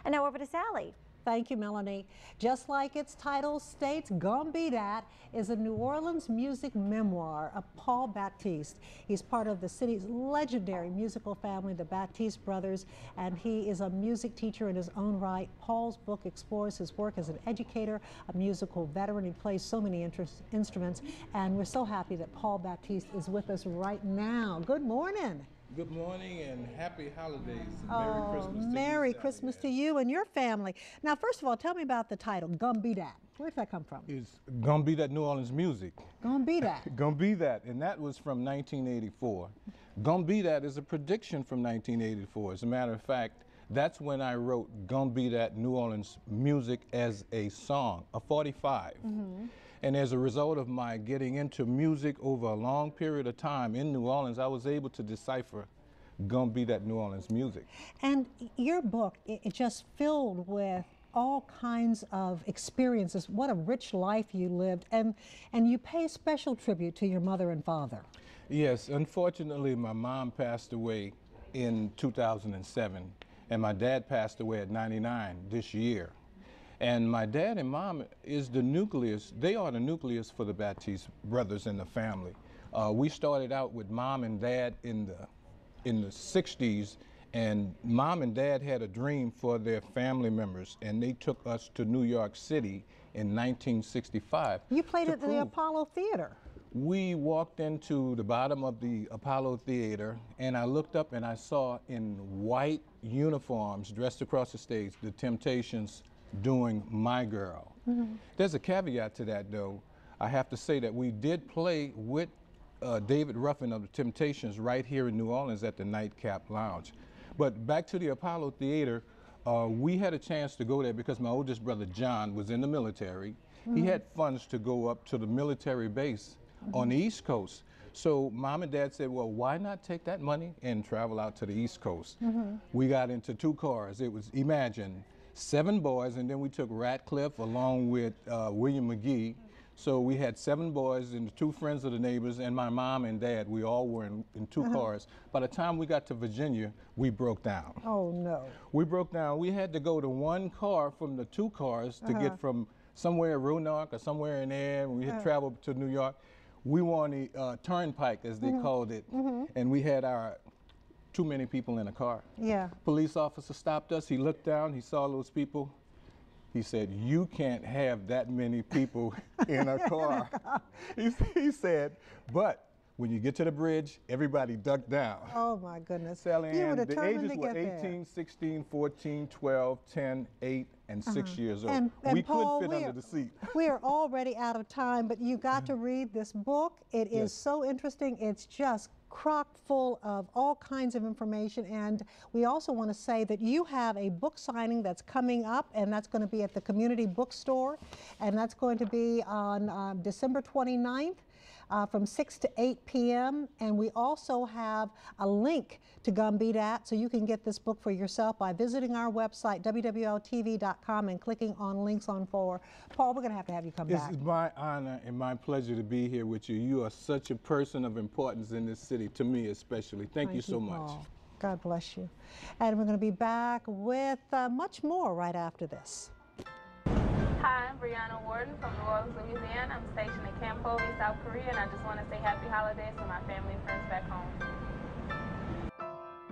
And now over to Sally. Thank you, Melanie. Just like its title states, Gon' Be Dat is a New Orleans music memoir of Paul Batiste. He's part of the city's legendary musical family, the Batiste brothers, and he is a music teacher in his own right. Paul's book explores his work as an educator, a musical veteran. He plays so many instruments, and we're so happy that Paul Batiste is with us right now. Good morning. Good morning and happy holidays. Merry Christmas to you and your family. Now, first of all, tell me about the title, Gon' Be Dat. Where did that come from? It's Gon' Be Dat New Orleans music. Gon' Be Dat. Gon' Be Dat, and that was from 1984. Gon' Be Dat is a prediction from 1984. As a matter of fact, that's when I wrote Gon' Be Dat New Orleans music as a song, a 45. And as a result of my getting into music over a long period of time in New Orleans, I was able to decipher Gon' Be Dat New Orleans music. And your book, it's just filled with all kinds of experiences. What a rich life you lived. And you pay special tribute to your mother and father. Yes, unfortunately, my mom passed away in 2007, and my dad passed away at 99 this year. And my dad and mom is the nucleus, they are the nucleus for the Batiste brothers and the family. We started out with mom and dad in the 60s, and mom and dad had a dream for their family members, and they took us to New York City in 1965. You played at the Apollo Theater. We walked into the bottom of the Apollo Theater, and I looked up and I saw in white uniforms dressed across the stage, the Temptations doing My Girl. There's a caveat to that, though. I have to say that we did play with David Ruffin of the Temptations right here in New Orleans at the Nightcap Lounge. But back to the Apollo Theater, we had a chance to go there because my oldest brother John was in the military. He had funds to go up to the military base on the East Coast. So mom and dad said, well, why not take that money and travel out to the East Coast? We got into 2 cars. It was, imagine, 7 boys, and then we took Ratcliffe along with William McGee. So we had 7 boys and 2 friends of the neighbors, and my mom and dad. We all were in 2 cars. By the time we got to Virginia, we broke down. Oh, no. We broke down. We had to go to 1 car from the 2 cars to get from somewhere in Roanoke or somewhere in there. When we had traveled to New York, we were on the turnpike, as they called it, and we had our too many people in a car. Yeah. Police officer stopped us. He looked down. He saw those people. He said, you can't have that many people in a car. He said, but when you get to the bridge, everybody duck down. Oh, my goodness. Sally You were Ann, the determined ages to were get 18, 16, 14, 12, 10, 8, and 6 years old. And we Paul, could fit under the seat. We are already out of time, but you got to read this book. It is so interesting. It's just crocked full of all kinds of information, and we also want to say that you have a book signing that's coming up, and that's going to be at the community bookstore, and that's going to be on December 29th from 6 to 8 p.m. And we also have a link to Gon' Be Dat, so you can get this book for yourself by visiting our website, WWLTV.com, and clicking on links on forward. Paul, we're going to have you come back. It's my honor and my pleasure to be here with you. You are such a person of importance in this city, to me especially. Thank you so much. Paul. God bless you. And we're going to be back with much more right after this. Hi, I'm Brianna Warden from New Orleans, Louisiana. I'm stationed in Camp Colby, South Korea, and I just want to say happy holidays to my family and friends back home.